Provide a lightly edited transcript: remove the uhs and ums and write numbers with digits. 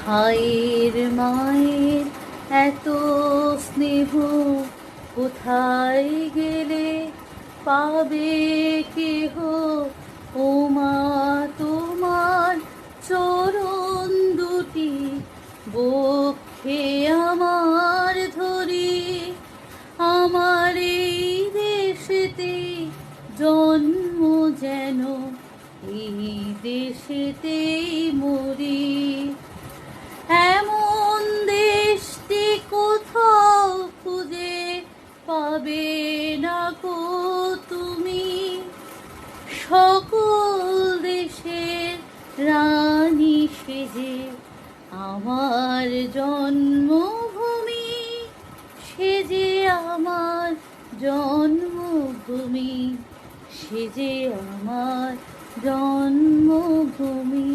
ভাইয়ের মায়ের এত স্নেহ কোথায় গেলে পাবে কেহ? ও মা, তোমার চরণ দুটি বক্ষে আমার ধরি। আমার এই দেশেতে জন্ম যেন এই দেশেতেই মরি। এমন দেশটি কোথাও খুঁজে পাবে না কো তুমি। সকল দেশের রানী সেজে আমার জন্মভূমি, সেজে আমার জন্মভূমি, সেজে আমার জন্মভূমি।